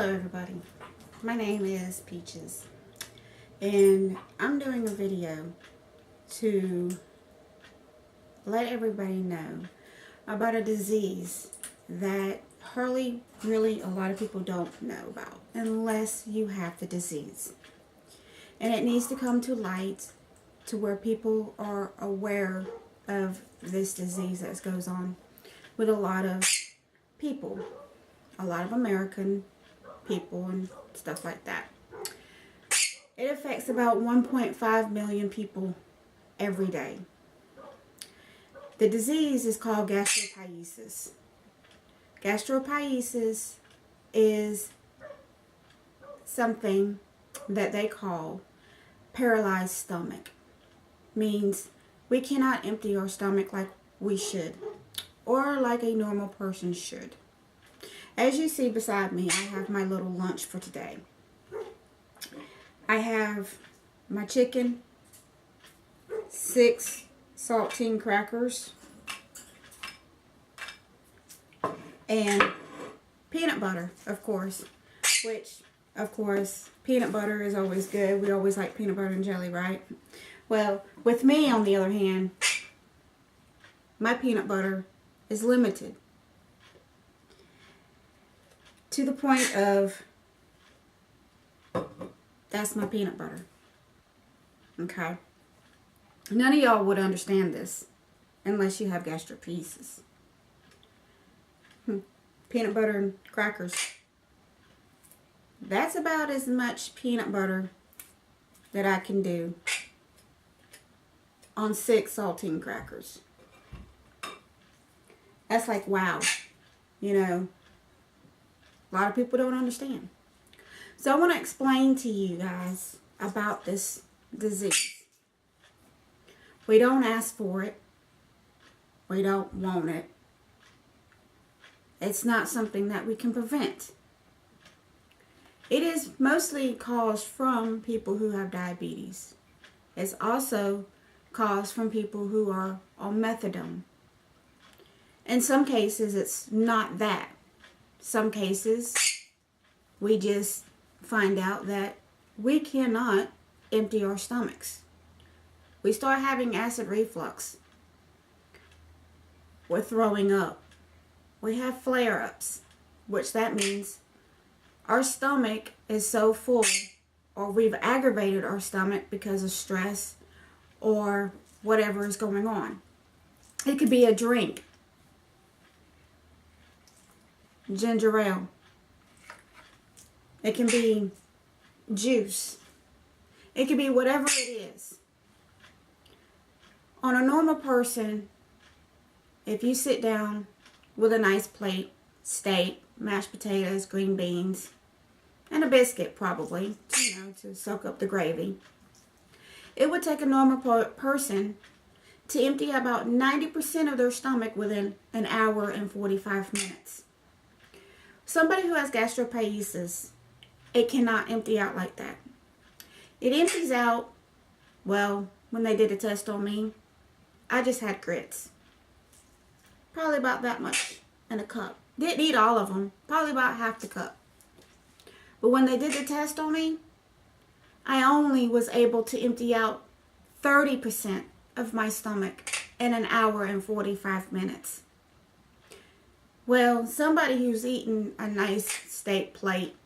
Hello everybody, my name is Peaches and I'm doing a video to let everybody know about a disease that really a lot of people don't know about unless you have the disease. And it needs to come to light to where people are aware of this disease that goes on with a lot of people, a lot of American people and stuff like that. It affects about 1.5 million people every day. The disease is called gastroparesis. Gastroparesis is something that they call paralyzed stomach. Means we cannot empty our stomach like we should or like a normal person should. As you see beside me, I have my little lunch for today. I have my chicken, 6 saltine crackers, and peanut butter, of course, which, of course, peanut butter is always good. We always like peanut butter and jelly, right? Well, with me, on the other hand, my peanut butter is limited. To the point of, that's my peanut butter. Okay? None of y'all would understand this unless you have gastroparesis. Peanut butter and crackers. That's about as much peanut butter that I can do on 6 saltine crackers. That's like, wow. You know, a lot of people don't understand. So I want to explain to you guys about this disease. We don't ask for it. We don't want it. It's not something that we can prevent. It is mostly caused from people who have diabetes. It's also caused from people who are on methadone. In some cases, it's not that. Some cases, we just find out that we cannot empty our stomachs. We start having acid reflux. We're throwing up. We have flare-ups, which that means our stomach is so full, or we've aggravated our stomach because of stress or whatever is going on. It could be a drink. Ginger ale. It can be juice. It can be whatever it is. On a normal person, if you sit down with a nice plate, steak, mashed potatoes, green beans, and a biscuit probably, to soak up the gravy, it would take a normal person to empty about 90% of their stomach within an hour and 45 minutes. Somebody who has gastroparesis, it cannot empty out like that. It empties out, well, when they did a test on me, I just had grits. Probably about that much in a cup. Didn't eat all of them, probably about half the cup. But when they did the test on me, I only was able to empty out 30% of my stomach in an hour and 45 minutes. Well, somebody who's eating a nice steak plate,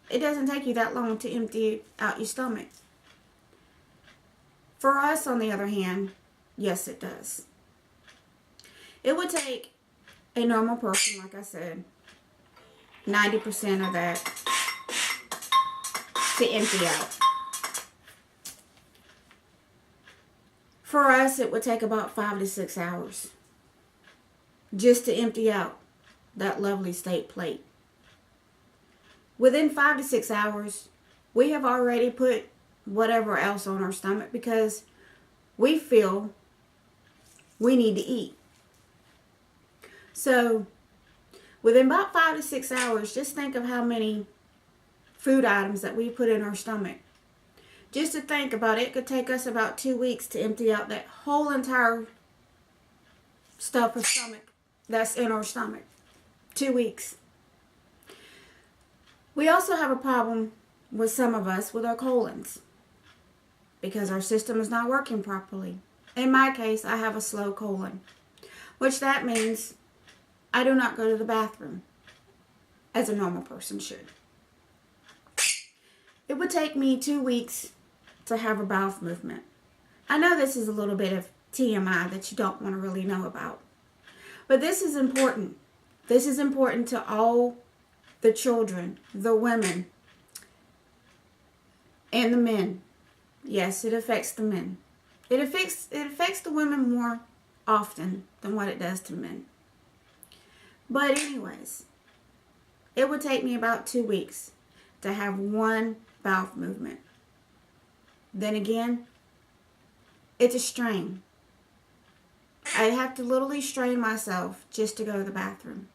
it doesn't take you that long to empty out your stomach. For us, on the other hand, yes, it does. It would take a normal person, like I said, 90% of that to empty out. For us, it would take about 5 to 6 hours just to empty out that lovely steak plate. Within 5 to 6 hours, we have already put whatever else on our stomach because we feel we need to eat. So, within about 5 to 6 hours, just think of how many food items that we put in our stomach. Just to think about it, it could take us about 2 weeks to empty out that whole entire stuff of stomach that's in our stomach. 2 weeks. We also have a problem with some of us with our colons because our system is not working properly. In my case, I have a slow colon, which that means I do not go to the bathroom as a normal person should. It would take me 2 weeks to have a bowel movement. I know this is a little bit of TMI that you don't want to really know about, but this is important. This is important to all the children, the women, and the men. Yes, it affects the men. It affects the women more often than what it does to men. But anyways, it would take me about 2 weeks to have one bowel movement. Then again, it's a strain. I have to literally strain myself just to go to the bathroom.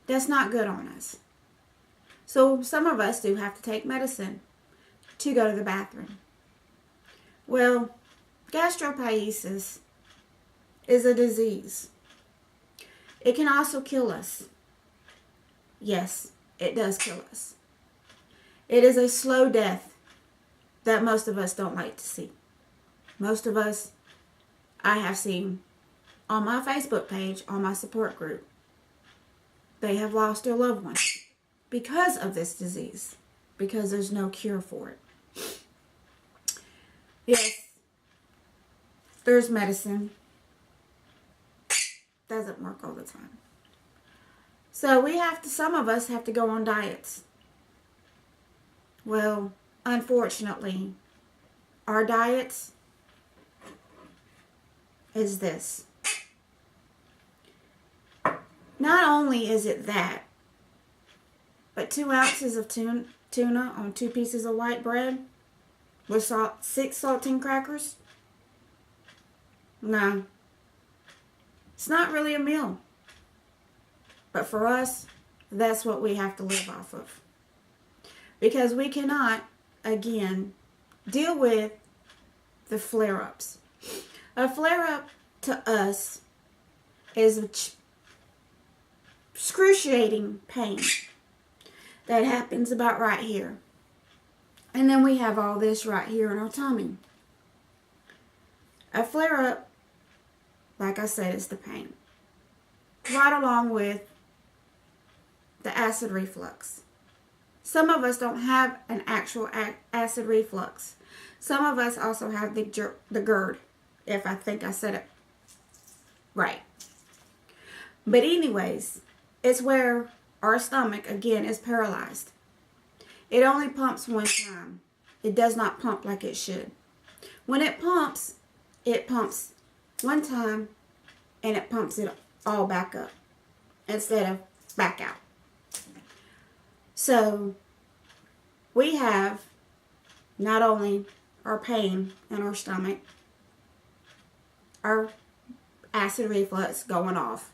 That's not good on us. So some of us do have to take medicine to go to the bathroom. Well, gastroparesis is a disease. It can also kill us. Yes, it does kill us. It is a slow death that most of us don't like to see. Most of us, I have seen on my Facebook page, on my support group, they have lost their loved ones because of this disease, because there's no cure for it. Yes, there's medicine. Doesn't work all the time. So some of us have to go on diets. Well, unfortunately, our diets is this. Not only is it that, but 2 ounces of tuna on 2 pieces of white bread with 6 saltine crackers? No. It's not really a meal. But for us, that's what we have to live off of. Because we cannot, again, deal with the flare-ups. A flare-up to us is excruciating pain that happens about right here. And then we have all this right here in our tummy. A flare-up, like I said, is the pain. Right along with the acid reflux. Some of us don't have an actual acid reflux. Some of us also have the GERD, if I think I said it right. But anyways, it's where our stomach, again, is paralyzed. It only pumps one time. It does not pump like it should. When it pumps one time and it pumps it all back up instead of back out. So we have not only our pain in our stomach, our acid reflux going off,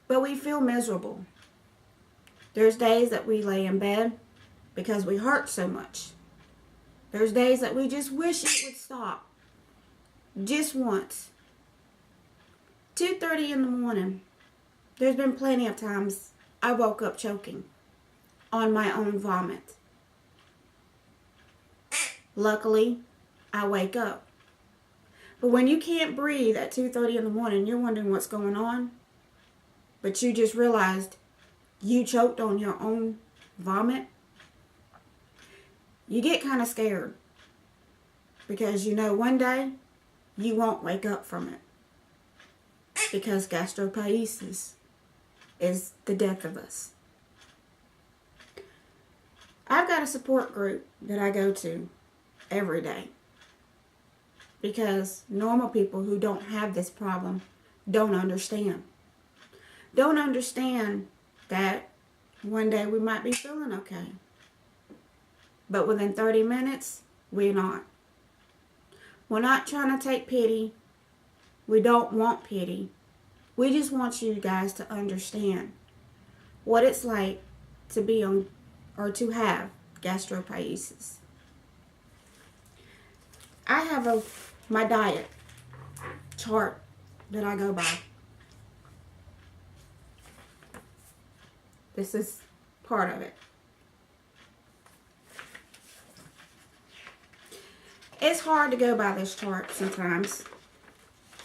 but we feel miserable. There's days that we lay in bed because we hurt so much. There's days that we just wish it would stop. Just once. 2:30 in the morning. There's been plenty of times I woke up choking on my own vomit. Luckily, I wake up. But when you can't breathe at 2:30 in the morning, you're wondering what's going on. But you just realized you choked on your own vomit. You get kind of scared. Because you know one day you won't wake up from it. Because gastroparesis is the death of us. I've got a support group that I go to every day. Because normal people who don't have this problem don't understand. Don't understand that one day we might be feeling okay. But within 30 minutes, we're not. We're not trying to take pity. We don't want pity. We just want you guys to understand what it's like to be on or to have gastroparesis. I have my diet chart that I go by. This is part of it. It's hard to go by this chart sometimes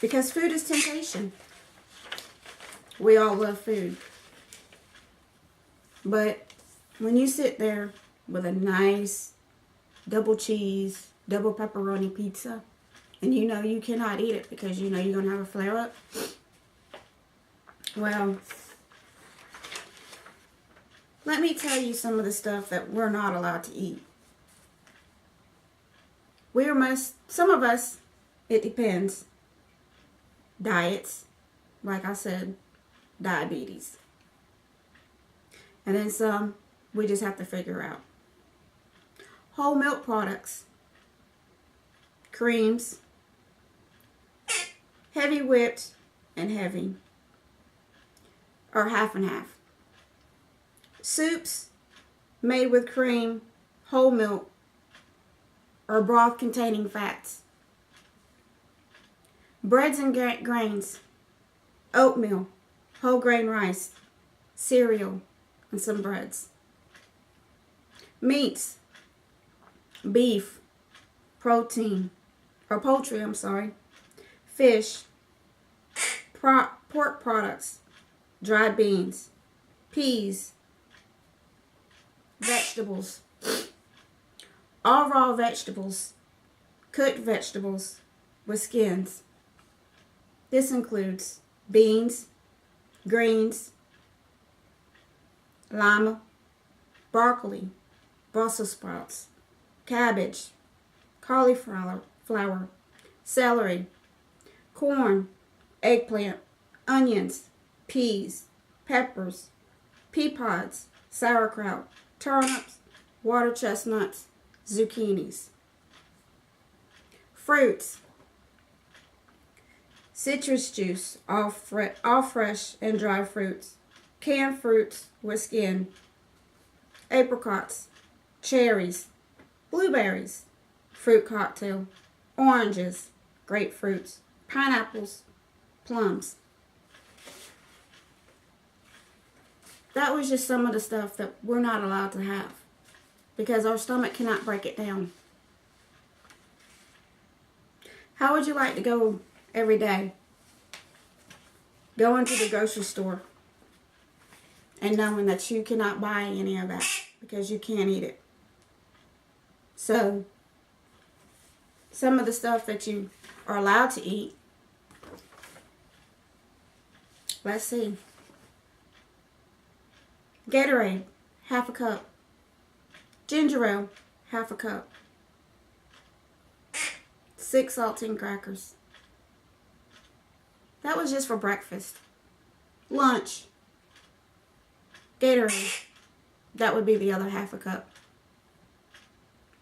because food is temptation. We all love food. But when you sit there with a nice double cheese, double pepperoni pizza, and you know you cannot eat it because you know you're going to have a flare up, well, let me tell you some of the stuff that we're not allowed to eat. Some of us, it depends. Diets, like I said, diabetes. And then some we just have to figure out. Whole milk products, creams, heavy whipped and heavy, or half and half. Soups made with cream, whole milk, or broth containing fats. Breads and grains, oatmeal, whole grain rice, cereal, and some breads. Meats, beef, poultry, fish, pork products, dried beans, peas, vegetables, all raw vegetables, cooked vegetables with skins. This includes beans, greens, lima, broccoli, Brussels sprouts, cabbage, cauliflower, celery, corn, eggplant, onions, peas, peppers, pea pods, sauerkraut, turnips, water chestnuts, zucchinis. Fruits, citrus juice, all fresh and dry fruits, canned fruits with skin, apricots, cherries, blueberries, fruit cocktail, oranges, grapefruits, pineapples, plums. That was just some of the stuff that we're not allowed to have because our stomach cannot break it down. How would you like to go every day? Going to the grocery store and knowing that you cannot buy any of that because you can't eat it. So, some of the stuff that you are allowed to eat, let's see. Gatorade, half a cup. Ginger ale, half a cup. 6 saltine crackers. That was just for breakfast. Lunch, Gatorade. That would be the other half a cup.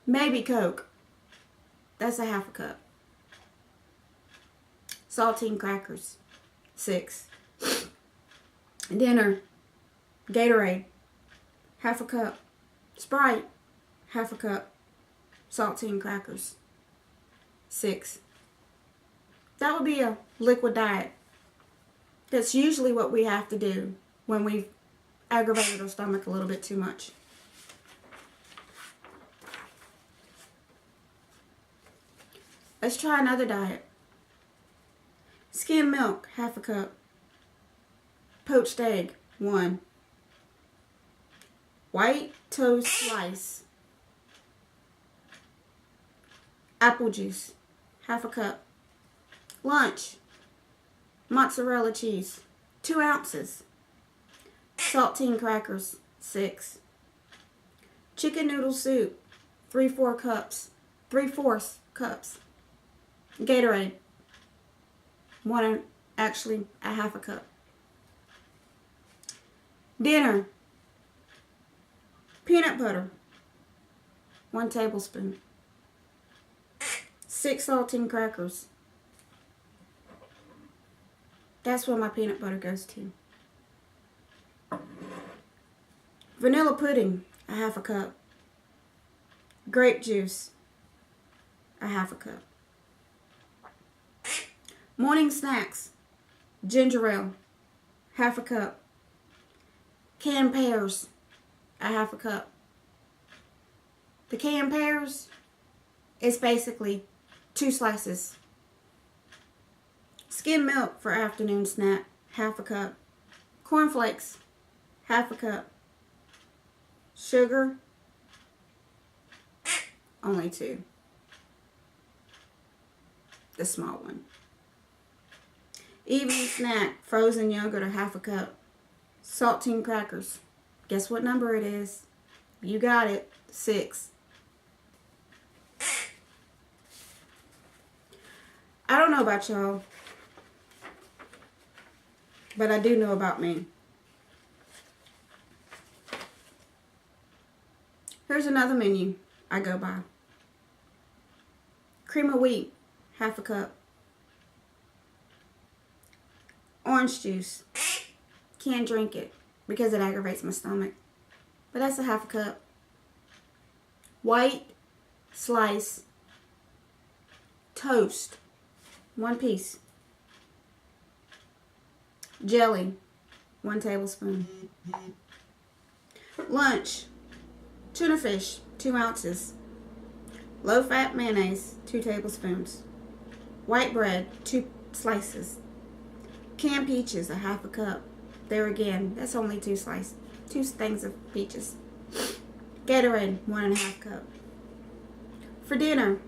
Maybe Coke. That's a half a cup. Saltine crackers, 6. Dinner, Gatorade, half a cup. Sprite, half a cup. Saltine crackers, 6. That would be a liquid diet. That's usually what we have to do when we've aggravated our stomach a little bit too much. Let's try another diet. Skim milk, half a cup. Poached egg, 1. White toast slice. Apple juice, half a cup. Lunch, mozzarella cheese, 2 ounces. Saltine crackers, 6. Chicken noodle soup, 3/4 cups. Gatorade, a half a cup. Dinner, peanut butter, 1 tablespoon. 6 saltine crackers. That's where my peanut butter goes to. Vanilla pudding, a half a cup. Grape juice, a half a cup. Morning snacks, ginger ale, half a cup. Canned pears, a half a cup. The canned pears, It's basically 2 slices. Skim milk for afternoon snack, half a cup. Cornflakes, half a cup. Sugar, only 2. The small one. Evening snack, frozen yogurt, a half a cup. Saltine crackers. Guess what number it is? You got it. 6. I don't know about y'all, but I do know about me. Here's another menu I go by. Cream of wheat, half a cup. Orange juice. Can't drink it because it aggravates my stomach, but that's a half a cup. White slice toast, 1 piece. Jelly, 1 tablespoon. Lunch, tuna fish, 2 ounces. Low-fat mayonnaise, 2 tablespoons. White bread, 2 slices. Canned peaches, a half a cup. There again, that's only 2 slices. 2 things of peaches. Gatorade, 1.5 cup. For dinner,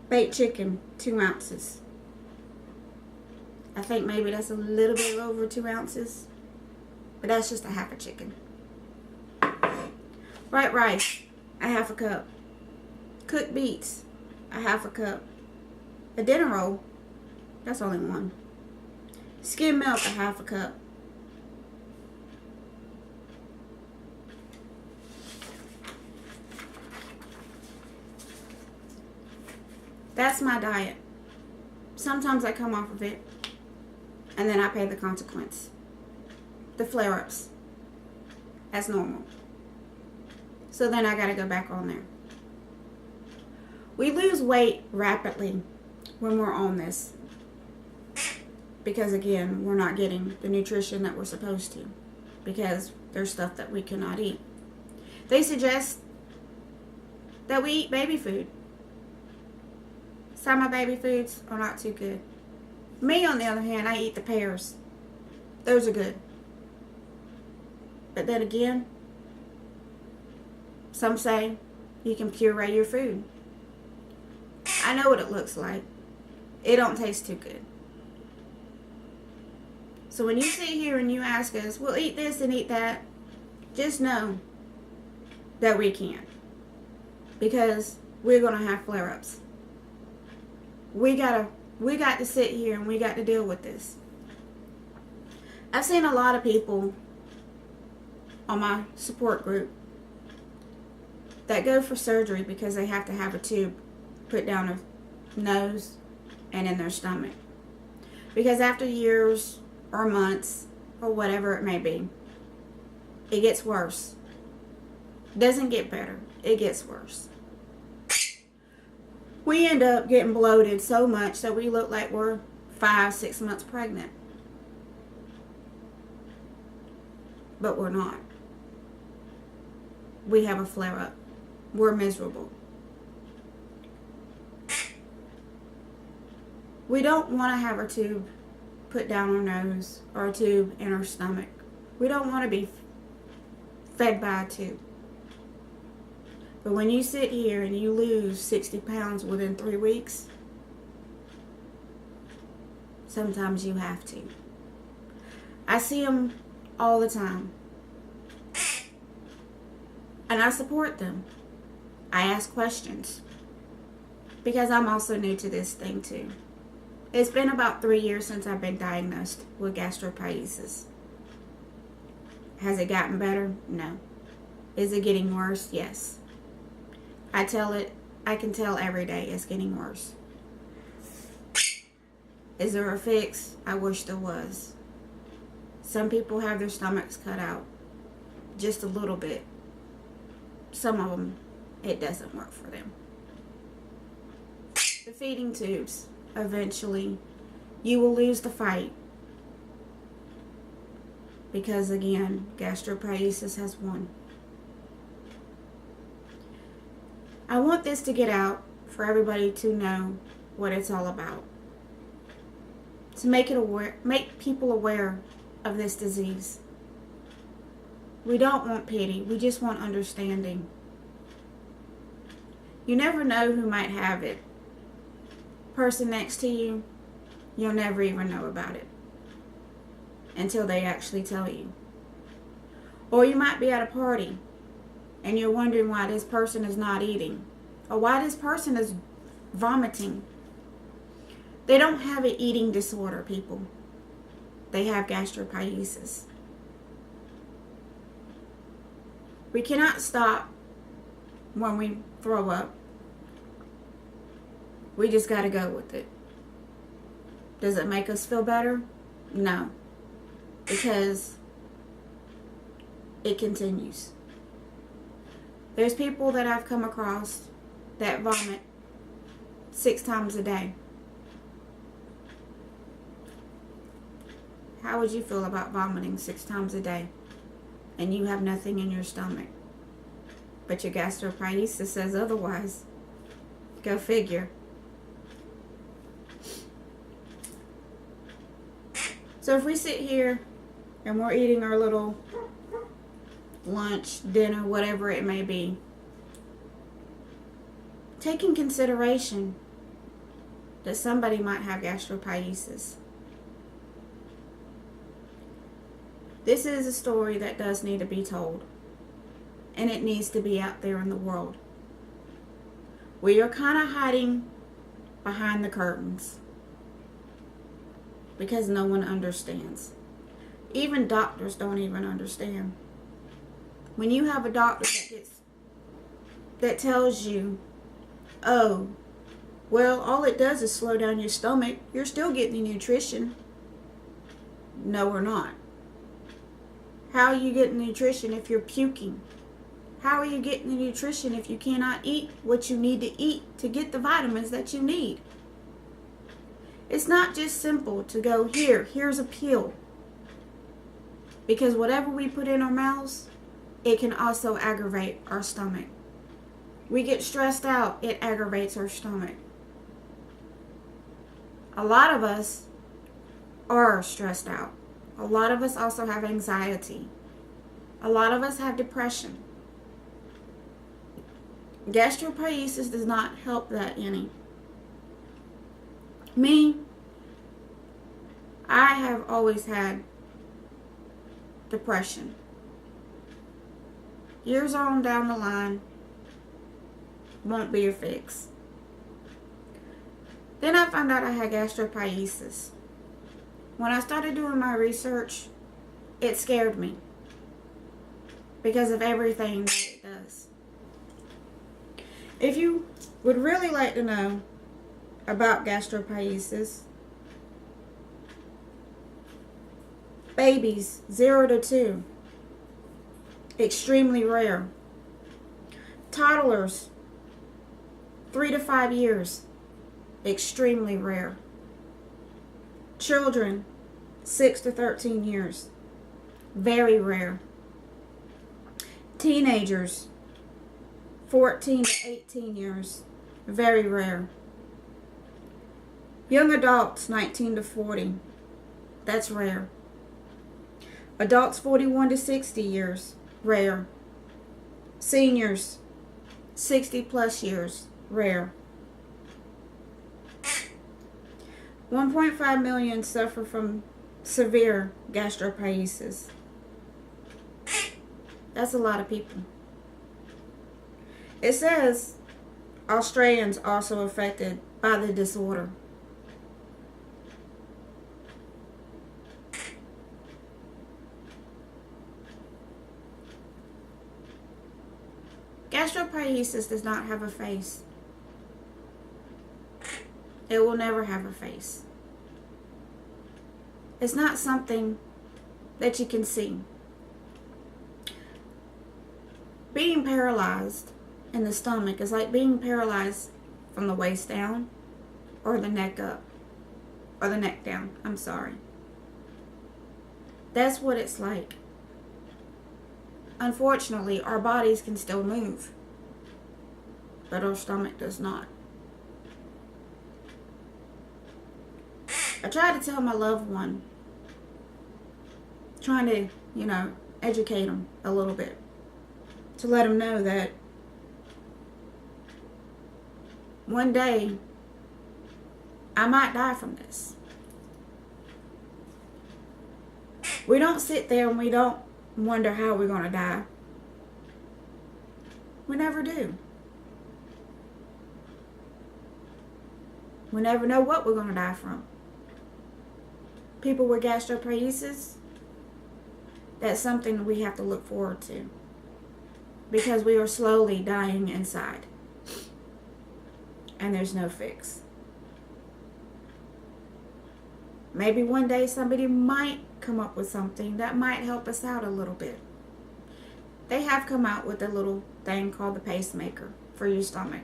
baked chicken, 2 ounces. I think maybe that's a little bit over 2 ounces, but that's just a half a chicken. White rice, a half a cup. Cooked beets, a half a cup. A dinner roll, that's only 1. Skim milk, a half a cup. That's my diet. Sometimes I come off of it, and then I pay the consequence. The flare-ups. That's normal. So then I gotta go back on there. We lose weight rapidly when we're on this, because again, we're not getting the nutrition that we're supposed to, because there's stuff that we cannot eat. They suggest that we eat baby food. Some of my baby foods are not too good. Me, on the other hand, I eat the pears. Those are good. But then again, some say you can puree your food. I know what it looks like. It don't taste too good. So when you sit here and you ask us, we'll eat this and eat that, just know that we can't. Because we're going to have flare-ups. We got to sit here and we got to deal with this. I've seen a lot of people on my support group that go for surgery because they have to have a tube put down their nose and in their stomach. Because after years or months or whatever it may be, it gets worse. It doesn't get better. It gets worse. We end up getting bloated so much that we look like we're 5-6 months pregnant. But we're not. We have a flare-up. We're miserable. We don't want to have our tube put down our nose or a tube in our stomach. We don't want to be fed by a tube. But when you sit here and you lose 60 pounds within 3 weeks, sometimes you have to. I see them all the time. And I support them. I ask questions. Because I'm also new to this thing too. It's been about 3 years since I've been diagnosed with gastroparesis. Has it gotten better? No. Is it getting worse? Yes. I can tell every day it's getting worse. Is there a fix? I wish there was. Some people have their stomachs cut out just a little bit. Some of them, it doesn't work for them. The feeding tubes, eventually, you will lose the fight. Because again, gastroparesis has won. I want this to get out for for everybody to know what it's all about. To make people aware of this disease. We don't want pity. We just want understanding. You never know who might have it. Person next to you, you'll never even know about it until they actually tell you. Or you might be at a party and you're wondering why this person is not eating, or why this person is vomiting. They don't have an eating disorder, people. They have gastroparesis. We cannot stop when we throw up. We just got to go with it. Does it make us feel better? No. Because it continues. There's people that I've come across that vomit 6 times a day. How would you feel about vomiting 6 times a day and you have nothing in your stomach? But your gastroparesis says otherwise. Go figure. So if we sit here and we're eating our little lunch, dinner, whatever it may be, take in consideration that somebody might have gastroparesis. This is a story that does need to be told, and it needs to be out there in the world. We are kind of hiding behind the curtains because no one understands. Even doctors don't even understand. When you have a doctor that tells you, oh, well, all it does is slow down your stomach, you're still getting the nutrition. No, we're not. How are you getting nutrition if you're puking? How are you getting the nutrition if you cannot eat what you need to eat to get the vitamins that you need? It's not just simple to go, here's a pill. Because whatever we put in our mouths, it can also aggravate our stomach. We get stressed out, it aggravates our stomach. A lot of us are stressed out. A lot of us also have anxiety. A lot of us have depression. Gastroparesis does not help that any. Me, I have always had depression. Years on down the line, won't be a fix. Then I found out I had gastroparesis. When I started doing my research, it scared me because of everything that it does. If you would really like to know about gastroparesis, babies 0 to 2, extremely rare. Toddlers 3 to 5 years, extremely rare. Children 6 to 13 years, very rare. Teenagers 14 to 18 years, very rare. Young adults 19 to 40, that's rare. Adults 41 to 60 years, rare. Seniors 60 plus years, rare. 1.5 million suffer from severe gastroparesis. That's a lot of people. It says Australians also affected by the disorder. Gastroparesis does not have a face. It will never have a face. It's not something that you can see. Being paralyzed in the stomach is like being paralyzed from the waist down or the neck up, or the neck down, I'm sorry. That's what it's like. Unfortunately, our bodies can still move, but our stomach does not. I try to tell my loved one, trying to, educate them a little bit, to let them know that one day I might die from this. We don't sit there and we don't wonder how we're going to die. We never do. We never know what we're going to die from. People with gastroparesis, that's something we have to look forward to, because we are slowly dying inside and there's no fix. Maybe one day somebody might come up with something that might help us out a little bit. They have come out with a little thing called the pacemaker for your stomach.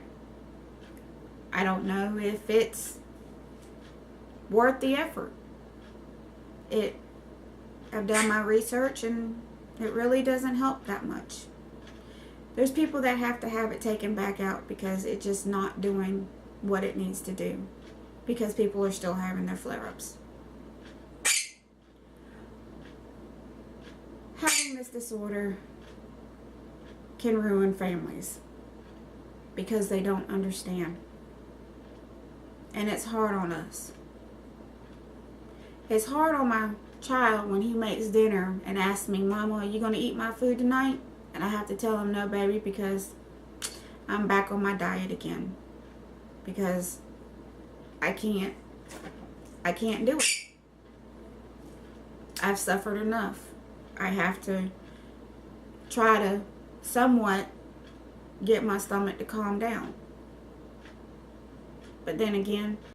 I don't know if it's worth the effort. I've done my research and it really doesn't help that much. There's people that have to have it taken back out because it's just not doing what it needs to do, because people are still having their flare-ups. Having this disorder can ruin families because they don't understand. And it's hard on us. It's hard on my child when he makes dinner and asks me, "Mama, are you going to eat my food tonight?" And I have to tell him, "No, baby, because I'm back on my diet again. Because I can't do it. I've suffered enough. I have to try to somewhat get my stomach to calm down." But then again,